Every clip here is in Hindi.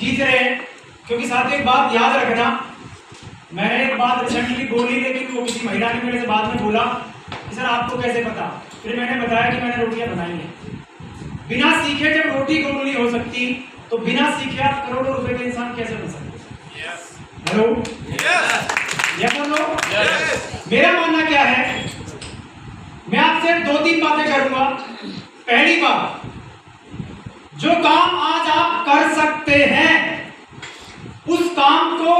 जीत रहे हैं। क्योंकि साथियों एक बात याद रखना, मैंने एक बात रिसेंटली बोली, लेकिन वो किसी महिला ने मेरे से बाद में बोला कि सर आपको कैसे पता? फिर मैंने बताया कि मैंने रोटियां बनाई हैं। बिना सीखे जब रोटी गोल नहीं हो सकती, तो बिना सीखे आप करोड़ों रुपए के इंसान कैसे बन सकते? हेलो, यस और नो? मेरा मानना क्या है, मैं आपसे 2-3 बातें करूंगा। पहली बात, जो काम आज आप कर सकते हैं उस काम को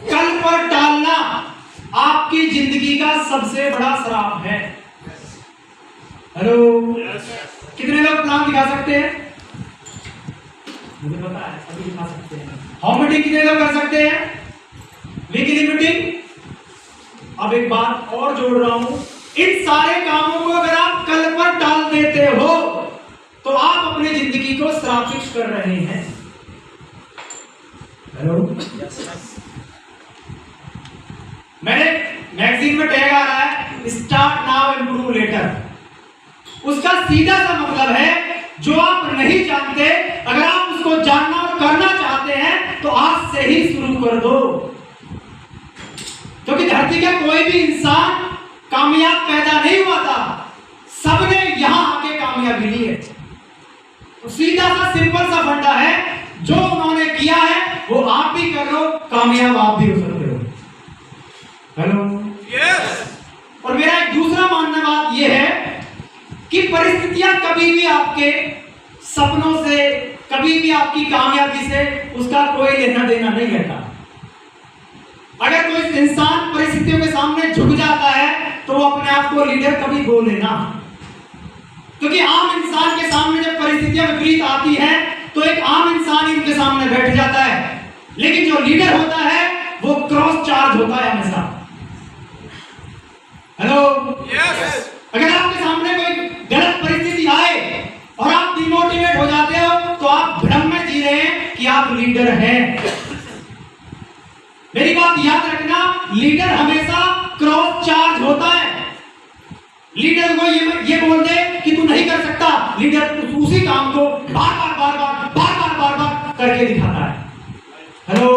कल पर टालना आपकी जिंदगी का सबसे बड़ा श्राप है। हेलो, कितने लोग प्लान दिखा सकते हैं? मुझे पता है सभी दिखा सकते हैं। हाउ मीटिंग कितने लोग कर सकते हैं? Weekly meeting. अब एक बात और जोड़ रहा हूं, इन सारे कामों को अगर आप कल पर टाल देते हो तो आप अपनी जिंदगी को श्रापित कर रहे हैं। हेलो, मैंने मैगजीन में टैग आ रहा है स्टार्ट नाउ इम्प्रूव लेटर। उसका सीधा सा मतलब है जो आप नहीं जानते, अगर आप उसको जानना और करना चाहते हैं तो आज से ही शुरू कर दो। क्योंकि धरती का कोई भी इंसान कामयाब पैदा नहीं हुआ था, सबने यहां आके कामयाबी ली है। तो सीधा सा सिंपल सा फंडा है, जो उन्होंने किया है वो आप भी कर लो, कामयाब आप भी हो सकते हो। Hello, yes. और मेरा एक दूसरा मानना बात यह है कि परिस्थितियां कभी भी आपके सपनों से, कभी भी आपकी कामयाबी से उसका कोई लेना देना नहीं रहता। अगर कोई इंसान परिस्थितियों के सामने झुक जाता है तो वो अपने आप को लीडर कभी बोल लेना। क्योंकि आम इंसान के सामने जब परिस्थितियां विपरीत आती हैं तो एक आम इंसान ही उनके सामने बैठ जाता है, लेकिन जो लीडर होता है वो क्रॉस चार्ज होता है हमेशा। Hello, yes. अगर आपके सामने कोई गलत परिस्थिति आए और आप डिमोटिवेट हो जाते हो तो आप भ्रम में जी रहे हैं कि आप लीडर हैं। मेरी बात याद रखना, लीडर हमेशा क्रॉस चार्ज होता है। लीडर को ये बोल दे कि तू नहीं कर सकता, लीडर उसी काम को बार बार करके दिखाता है। हेलो,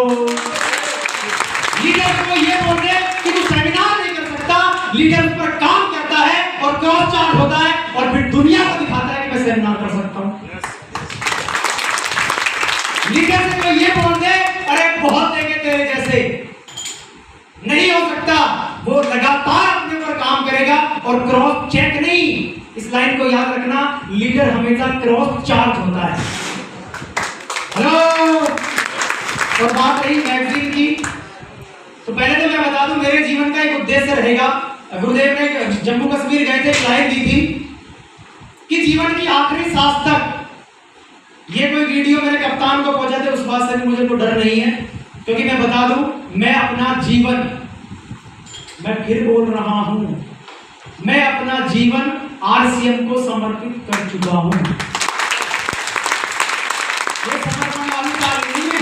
लीडर को ये बोल दे कि तू सेमिनार नहीं कर सकता, लीडर उस पर काम करता है और क्रॉस चार्ज होता है और फिर दुनिया को दिखाता है कि मैं सेमिनार कर सकता हूं। लीडर से कोई ये बोल दे अरे बहुत देंगे तेरे जैसे, नहीं हो सकता, वो लगातार अपने ऊपर काम करेगा और क्रॉस चेक नहीं। इस लाइन को याद रखना, लीडर हमेशा क्रॉस चार्ज होता है। हेलो, और बात रही मैगजीन की, तो पहले तो मैं बता दूं मेरे जीवन का एक उद्देश्य रहेगा। गुरुदेव ने जम्मू कश्मीर गए थे, एक लाइन दी थी कि जीवन की आखिरी सांस तक, ये कोई वीडियो मेरे कप्तान को पहुंचा थे, उस बात से मुझे कोई डर नहीं है। क्योंकि मैं बता दूं, मैं अपना जीवन, मैं फिर बोल रहा हूं, मैं अपना जीवन आरसीएम को समर्पित कर चुका हूं। ये समर्पण वाली बात नहीं है।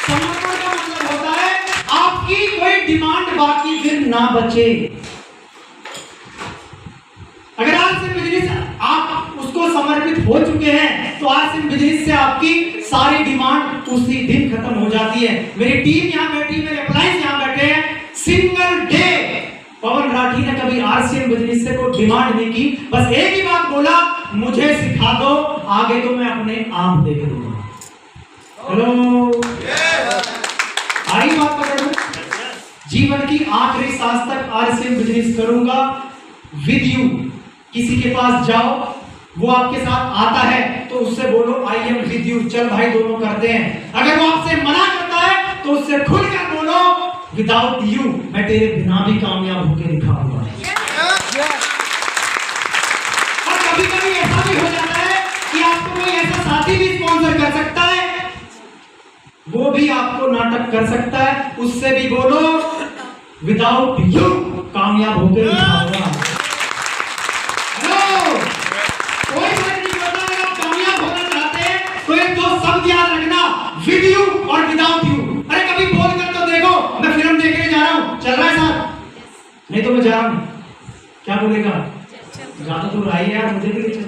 समर्पण का मतलब होता है आपकी कोई डिमांड बाकी फिर ना बचे। अगर आरसीएम बिजनेस आप उसको समर्पित हो चुके हैं तो आरसीएम बिजनेस से आपकी सारी डिमांड उसी दिन खत्म हो जाती है। मेरी टीम यहाँ बैठी, मेरे एम्प्लॉइज यहाँ बैठे हैं, सिंगल डे पवन राठी ने कभी आरसीएम बिजनेस से कोई डिमांड नहीं की, बस एक ही बात बोला, मुझे सिखा दो, आगे तो मैं अपने आप देख लूंगा। हेलो, आई बात पकड़ लो, जीवन की आखिरी सांस तक आरसीएम बिजनेस करूंगा विद यू। किसी के पास जाओ, वो आपके साथ आता है तो उससे बोलो आई एम विद यू, चल भाई दोनों करते हैं। अगर वो आपसे मना करता है तो उससे खुलकर बोलो विदाउट यू मैं तेरे बिना भी कामयाब होकर दिखाऊंगा। और कभी कभी ऐसा भी हो जाता है कि आपको कोई ऐसा साथी भी स्पॉन्सर कर सकता है, वो भी आपको नाटक कर सकता है, उससे भी बोलो विदाउट यू कामयाब होकर दिखाऊंगा। याद रखना, विद यू और विदाउट यू। अरे कभी बोल कर तो देखो, मैं फिल्म देखने जा रहा हूं, चल रहा है साथ? नहीं तो मैं जा रहा हूं, क्या बोलेगा? ज्यादा दूर आई यार, मुझे भी चल।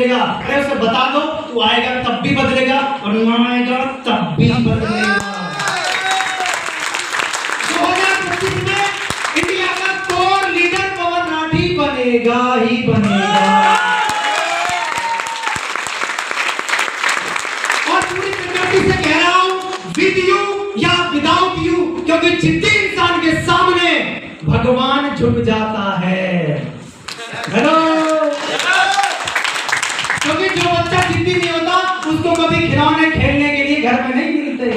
बदलेगा। अरे उसे बता दो, तू आएगा तब भी बदलेगा और ना आएगा तब भी बदलेगा। 2025 में इंडिया का कोर लीडर पवन राठी बनेगा ही बनेगा। और पूरी प्रकृति से कह रहा हूं, विद यू या विदाउट यू, क्योंकि जिद्दी इंसान के सामने भगवान झुक जाता है। हेलो, क्योंकि जो बच्चा जिद्दी नहीं होता उसको कभी खिलौने खेलने के लिए घर में नहीं मिलते।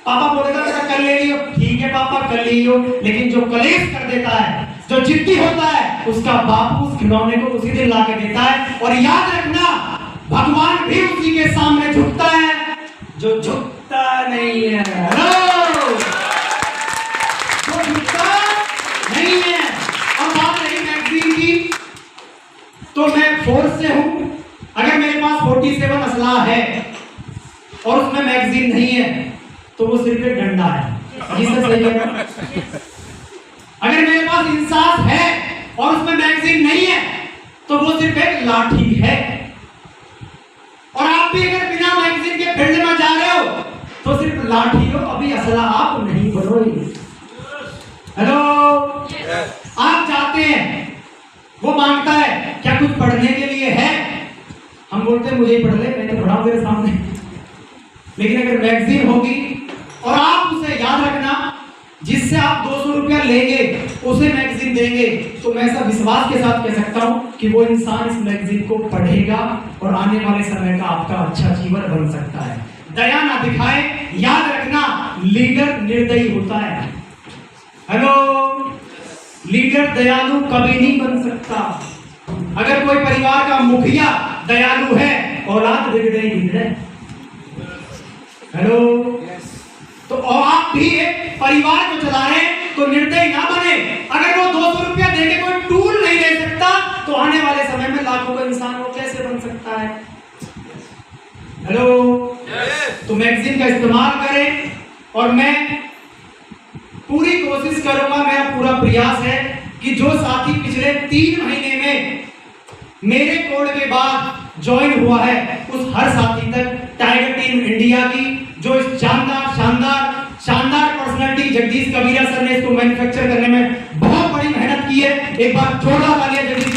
पापा बोलेगा बेटा कर ले लियो, ठीक है पापा कर लियो, लेकिन जो कलेश कर देता है, जो जिद्दी होता है, उसका बाप उस खिलौने को उसी दिन ला के देता है। और याद रखना, भगवान भी उसी के सामने झुकता है जो झुकता नहीं है। हेलो, जो झुकता नहीं है। अब बात रही मैगजीन की, तो मैं फोर्स से हूं। अगर मेरे पास 47 असला है और उसमें मैगजीन नहीं है तो वो सिर्फ एक डंडा है। जिससे सही है। अगर मेरे पास इंसाफ है और उसमें मैगजीन नहीं है तो वो सिर्फ एक लाठी है। और आप भी अगर बिना मैगजीन के फील्ड में जा रहे हो तो सिर्फ लाठी हो, अभी असला आप नहीं बनोगे। हेलो, आप चाहते हैं, वो मांगता है क्या कुछ पढ़ने के लिए है, हम बोलते हैं मुझे ही पढ़ ले, मैंने पढ़ा मेरे सामने। लेकिन अगर मैगजीन होगी और आप उसे, याद रखना, जिससे आप 200 रुपया लेंगे उसे मैगजीन देंगे, तो मैं ऐसा विश्वास के साथ कह सकता हूं कि वो इंसान इस मैगजीन को पढ़ेगा और आने वाले समय का आपका अच्छा जीवन बन सकता है। दया ना दिखाए, याद रखना, लीडर निर्दयी होता है। हेलो, लीडर दयालु कभी नहीं बन सकता। अगर कोई परिवार का मुखिया दयालु है, औलाद निर्दयी है। हेलो, तो और आप भी एक परिवार को चला रहे हैं तो निर्दयी ना बने। अगर वो 200 रुपया देके कोई टूल नहीं ले सकता तो आने वाले समय में लाखों का इंसान वो कैसे बन सकता है। हेलो, तो मैगजीन का इस्तेमाल करें। और मैं पूरी कोशिश करूंगा, मेरा पूरा प्रयास है कि जो साथी पिछले 3 महीने में मेरे कोड के बाद ज्वाइन हुआ है, उस हर साथी तक टाइगर टीम इंडिया की जो इस शानदार पर्सनालिटी जगदीश कबीरा सर ने इसको मैन्युफैक्चर करने में बहुत बड़ी मेहनत की है। एक बार जोरदार तालियां जगदीश